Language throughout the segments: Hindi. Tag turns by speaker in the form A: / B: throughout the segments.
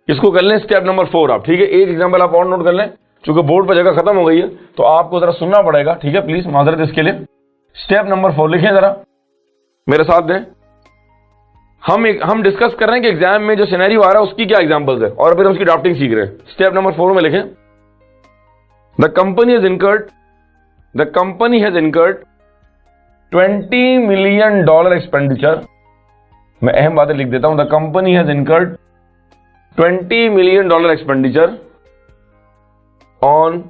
A: इसको कर लें स्टेप नंबर 4 आप, ठीक है। एक एग्जाम्पल आप और नोट कर लें, चूंकि बोर्ड पर जगह खत्म हो गई है तो आपको जरा सुनना पड़ेगा, ठीक है। प्लीज माजरत इसके लिए। स्टेप नंबर 4 लिखें, जरा मेरे साथ दें। हम डिस्कस कर रहे हैं कि एग्जाम में जो सिनेरियो आ रहा है उसकी क्या एग्जांपल्स है और फिर हम उसकी ड्राफ्टिंग सीख रहे हैं। स्टेप नंबर 4 में लिखें, the company has incurred $20 million expenditure. मैं अहम बातें लिख देता हूं। The company has incurred $20 million expenditure on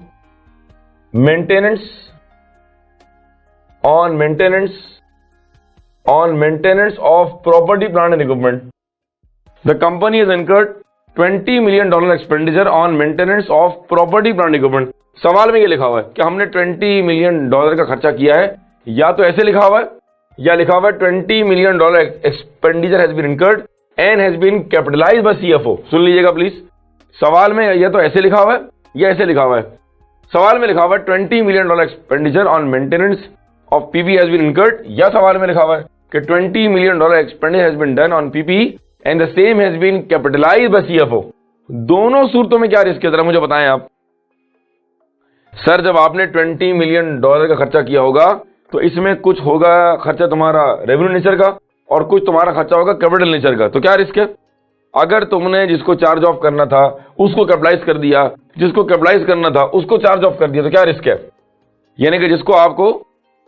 A: maintenance of property, plant and equipment. The company has incurred $20 million expenditure on maintenance of property, plant and equipment. सवाल में ये लिखा हुआ है कि हमने $20 million का खर्चा किया है, या तो ऐसे लिखा हुआ है या लिखा हुआ है $20 million expenditure has been incurred and has been capitalized by CFO। सुन लीजिएगा प्लीज। सवाल में या तो ऐसे लिखा हुआ है या ऐसे लिखा हुआ है। सवाल में लिखा हुआ है $20 million expenditure on maintenance of PPE has been incurred, या सवाल में लिखा हुआ है कि $20 million expenditure has been done on PPE and the same has been capitalized by CFO। दोनों सूरतों में क्या रिस्क है, जरा मुझे बताएं आप। सर जब आपने $20 million का खर्चा किया होगा तो इसमें कुछ होगा खर्चा तुम्हारा रेवेन्यू नेचर का और कुछ तुम्हारा खर्चा होगा कैपिटल नेचर का, तो क्या रिस्क है? अगर तुमने जिसको चार्ज ऑफ करना था उसको कैपिटलाइज कर दिया, जिसको कैपिटलाइज करना था उसको चार्ज ऑफ कर दिया, तो क्या रिस्क है? यानी कि जिसको आपको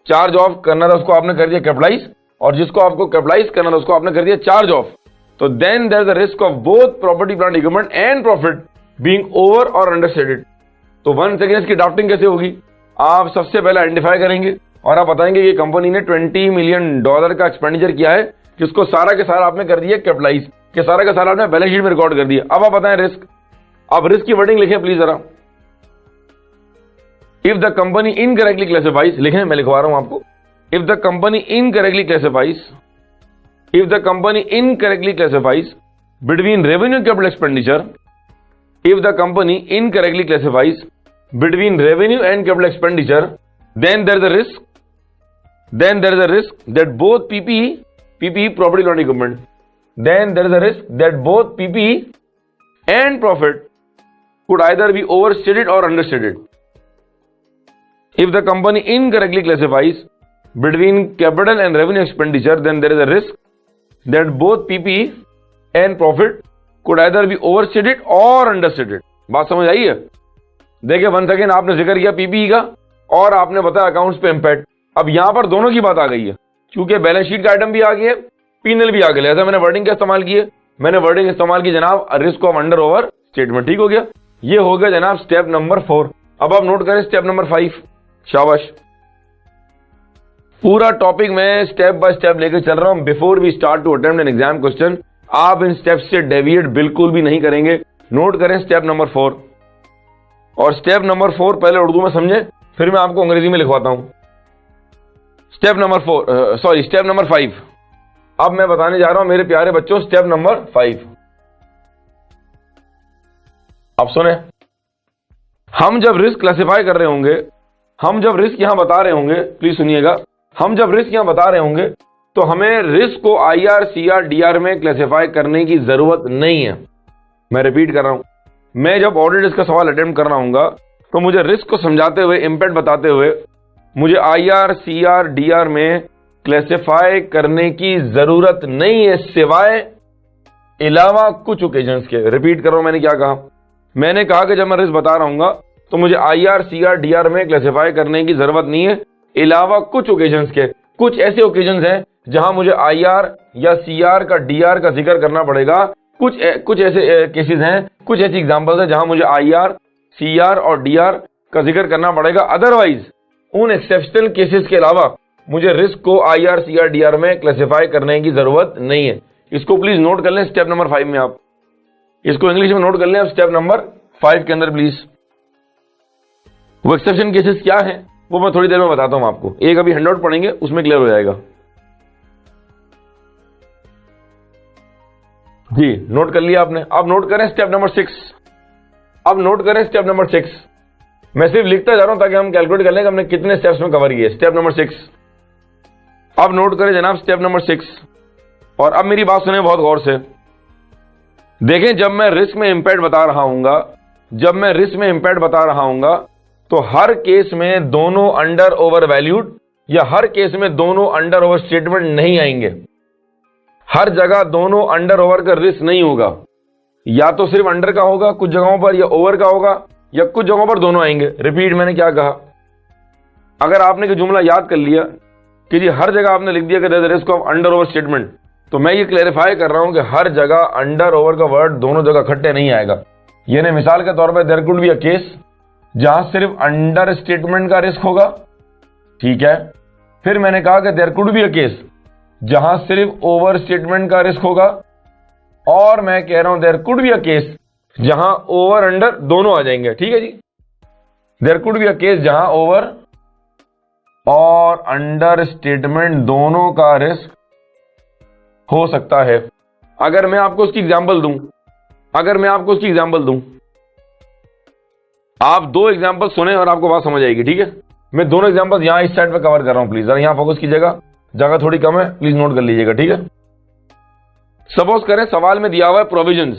A: चार्ज ऑफ करना था उसको आपने कर दिया कैपिटलाइज, और जिसको आपको कैपिटलाइज करना था उसको आपने कर दिया चार्ज ऑफ। तो then there is a risk of both property, plant, equipment and profit being over और अंडरस्टेटेड। तो वन सेकेंड इसकी ड्राफ्टिंग कैसे होगी? आप सबसे पहले आइडेंटिफाई करेंगे और आप बताएंगे कि कंपनी ने $20 million का एक्सपेंडिचर किया है, जिसको सारा के सारा आपने कर दिया कैपिटलाइज, के सारा का सारा आपने बैलेंस शीट में रिकॉर्ड कर दिया। अब आप बताएं रिस्क। अब रिस्क की वर्डिंग लिखें प्लीज जरा। If the company incorrectly classifies, लिखें, मैं लिखवा रहा हूं आपको। If the company incorrectly classifies between revenue capital expenditure, if the company incorrectly classifies between revenue and capital expenditure, then there is a risk that both PPE property, plant, equipment, then there is a risk that both PPE and profit could either be overstated or understated. If the company incorrectly classifies between capital and revenue expenditure, then there is a risk that both PPE and profit could either be overstated or understated। बात समझ आई है? देखिए वन सेकेंड, आपने जिक्र किया पीपीई का और आपने बताया अकाउंट्स पे इम्पैक्ट। अब यहां पर दोनों की बात आ गई है, क्योंकि बैलेंस शीट का आइटम भी आ गया है, पीनल भी आ गया। ऐसा मैंने वर्डिंग क्या इस्तेमाल की है? मैंने वर्डिंग इस्तेमाल की जनाब risk of under over statement. ठीक हो गया? ये हो गया जनाब स्टेप नंबर 4। अब आप नोट करें स्टेप नंबर 5। शाबाश। पूरा टॉपिक मैं स्टेप बाय स्टेप लेकर चल रहा हूं। Before we start to attempt an exam question, आप इन स्टेप्स से डेविएट बिल्कुल भी नहीं करेंगे। नोट करें स्टेप नंबर 4। और स्टेप नंबर 4 पहले उर्दू में समझें, फिर मैं आपको अंग्रेजी में लिखवाता हूं। Step number 5। अब मैं बताने जा रहा हूं मेरे प्यारे बच्चों स्टेप नंबर 5। आप सुने, हम जब रिस्क क्लासिफाई कर रहे होंगे, हम जब रिस्क यहां बता रहे होंगे, प्लीज सुनिएगा, हम जब रिस्क यहां बता रहे होंगे तो हमें रिस्क को IR, CR, DR में क्लासिफाई करने की जरूरत नहीं है। मैं रिपीट कर रहा हूं, मैं जब ऑडिट इसका सवाल अटेम्प्ट कर रहा हूंगा तो मुझे रिस्क को समझाते हुए, इंपैक्ट बताते हुए मुझे IR, CR, DR में क्लासिफाई करने की जरूरत नहीं है, सिवाय अलावा कुछ ओकेजन्स के। रिपीट कर रहा हूं, मैंने क्या कहा? मैंने कहा कि जब मैं रिस्क बता रहा हूंगा तो मुझे IR, CR, DR में क्लासिफाई करने की जरूरत नहीं है, अलावा कुछ ओकेजन्स के। कुछ ऐसे ओकेजन्स हैं जहां मुझे IR या CR का, DR का जिक्र करना पड़ेगा। कुछ ऐसे केसेस हैं, कुछ ऐसी एग्जांपल्स हैं जहां मुझे IR, CR और DR का जिक्र करना पड़ेगा। अदरवाइज उन एक्सेप्शनल केसेस के अलावा मुझे रिस्क को IR, CR, DR में क्लासिफाई करने की जरूरत नहीं है। इसको प्लीज नोट कर लें स्टेप नंबर 5 में। आप इसको इंग्लिश में नोट कर लें अब स्टेप नंबर 5 के अंदर प्लीज। वो एक्सेप्शन केसेस क्या है वो मैं थोड़ी देर में बताता हूं आपको। एक अभी हैंडआउट पढ़ेंगे, उसमें क्लियर हो जाएगा। जी नोट कर लिया आपने। अब नोट करें स्टेप नंबर 6। अब नोट करें स्टेप नंबर 6। मैं सिर्फ लिखता जा रहा हूं ताकि हम कैलकुलेट कर लें कि हमने कितने स्टेप्स में कवर किए। Step number 6। अब नोट करें जनाब स्टेप नंबर 6। और अब मेरी बात सुने बहुत गौर से। देखें, जब मैं रिस्क में इंपैक्ट बता रहा हूंगा, तो हर केस में दोनों अंडर ओवर वैल्यूड या हर केस में दोनों अंडर ओवर स्टेटमेंट नहीं आएंगे। हर जगह दोनों अंडर ओवर का रिस्क नहीं होगा, या तो सिर्फ अंडर का होगा कुछ जगहों पर, या ओवर का होगा, या कुछ जगहों पर दोनों आएंगे। रिपीट, मैंने क्या कहा? अगर आपने ये जुमला याद कर लिया कि जी हर जगह आपने लिख दिया कि there is risk of under over statement, तो मैं ये क्लेरिफाई कर रहा हूं कि हर जगह अंडर ओवर का वर्ड दोनों जगह इकट्ठे नहीं आएगा। यानी मिसाल के तौर पर there could be a case जहां सिर्फ अंडर स्टेटमेंट का रिस्क होगा, ठीक है। फिर मैंने कहा कि there could be a case जहां सिर्फ ओवर स्टेटमेंट का रिस्क होगा, और मैं कह रहा हूं there could be a case जहां ओवर अंडर दोनों आ जाएंगे, ठीक है जी। There could be a case जहां ओवर और अंडर स्टेटमेंट दोनों का रिस्क हो सकता है। अगर मैं आपको उसकी एग्जांपल दूं, आप दो एग्जांपल सुने और आपको बात समझ आएगी, ठीक है। मैं दोनों एग्जांपल यहां इस साइड पे कवर कर रहा हूं, प्लीज जरा यहां फोकस कीजिएगा, जगह थोड़ी कम है, प्लीज नोट कर लीजिएगा, ठीक है। सपोज करें सवाल में दिया हुआ है प्रोविजंस,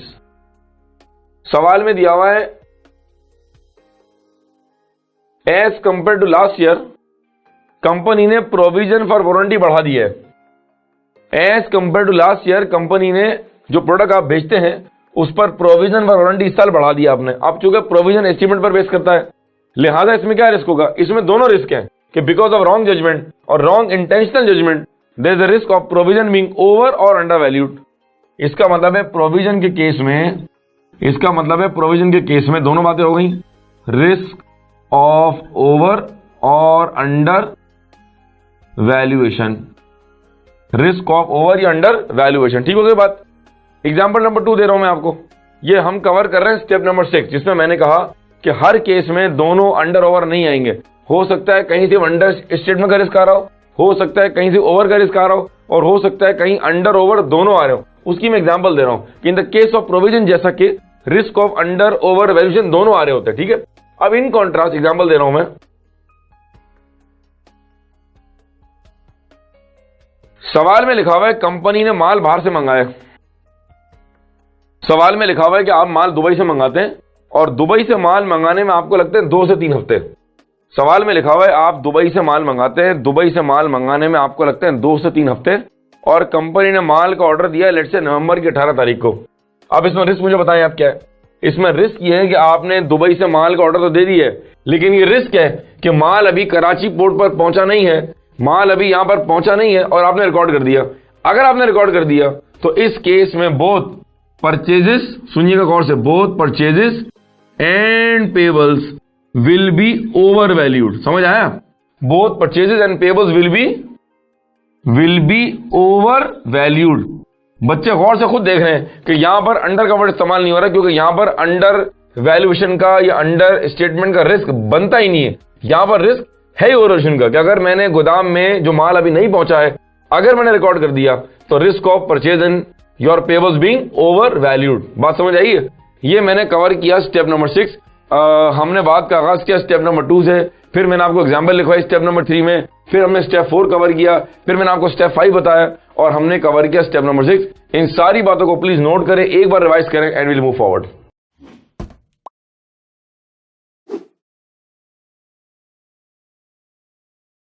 A: सवाल में दिया हुआ है as compare to last year company ने प्रोविजन फॉर वारंटी बढ़ा दी है। As compare to last year company ने जो प्रोडक्ट आप बेचते हैं उस पर प्रोविजन फॉर वारंटी इस साल बढ़ा दिया आपने। अब चूंकि प्रोविजन एस्टीमेट पर बेस करता है, लिहाजा इसमें क्या रिस्क होगा? इसमें दोनों रिस्क हैं कि बिकॉज ऑफ रॉन्ग जजमेंट और wrong intentional judgement there is a risk of provision being over और अंडर वैल्यूड। इसका मतलब है प्रोविजन के केस में दोनों बातें हो गई, रिस्क ऑफ ओवर और under valuation, risk of over या अंडर वैल्यूएशन, ठीक हो गई बात। एग्जाम्पल नंबर 2 दे रहा हूं मैं आपको, ये हम कवर कर रहे हैं स्टेप नंबर 6, जिसमें मैंने कहा कि हर केस में दोनों अंडर ओवर नहीं आएंगे। हो सकता है कहीं सिर्फ अंडर स्टेटमेंट का रिस्क आ रहा हो सकता है कहीं सिर्फ ओवर का रिस्क आ रहा हो, और हो सकता है कहीं अंडर ओवर दोनों आ रहे हो। उसकी मैं एग्जाम्पल दे रहा हूं कि in the case of provision जैसा कि risk of under over valuation दोनों आ रहे होते हैं, ठीक है। अब इन कॉन्ट्रास्ट एग्जाम्पल दे रहा हूं मैं, सवाल में लिखा हुआ है कंपनी ने माल बाहर से मंगाया। सवाल में लिखा हुआ है कि आप माल दुबई से मंगाते हैं और दुबई से माल मंगाने में आपको लगते हैं 2 से 3 हफ्ते। सवाल में लिखा हुआ है आप दुबई से माल मंगाते हैं, दुबई से माल मंगाने में आपको लगते हैं 2 से 3 हफ्ते, और कंपनी ने माल का ऑर्डर दिया लेट से नवंबर की 18 तारीख को। अब इसमें रिस्क मुझे बताएं आप क्या है? इसमें रिस्क ये है कि आपने दुबई से माल का ऑर्डर तो दे दिया है, लेकिन ये रिस्क है कि माल अभी कराची पोर्ट पर पहुंचा नहीं है, माल अभी यहां पर पहुंचा नहीं है और आपने रिकॉर्ड कर दिया। अगर आपने रिकॉर्ड कर दिया तो इस केस में बोथ परचेजेस, सुनिएगा गौर से, both purchases and payables will be over valued. समझ आया? Both purchases and payables will be over valued. बच्चे गौर से खुद देख रहे हैं कि यहां पर अंडर का वर्ड इस्तेमाल नहीं हो रहा, क्योंकि यहां पर अंडर वैल्यूएशन का या अंडर स्टेटमेंट का रिस्क बनता ही नहीं है। यहां पर रिस्क है ओवरवैल्यूएशन का, कि अगर मैंने गोदाम में जो माल अभी नहीं पहुंचा है अगर मैंने रिकॉर्ड कर दिया तो risk of purchase and your payables being over valued. बात समझ आई है? ये मैंने कवर किया स्टेप नंबर 6। हमने बात का आगाज किया स्टेप नंबर 2 से, फिर मैंने आपको एग्जाम्पल लिखवाई स्टेप नंबर 3 में, फिर हमने स्टेप 4 कवर किया, फिर मैंने आपको स्टेप 5 बताया और हमने कवर किया स्टेप नंबर 6। इन सारी बातों को प्लीज नोट करें, एक बार रिवाइज करें एंड विल मूव फॉरवर्ड।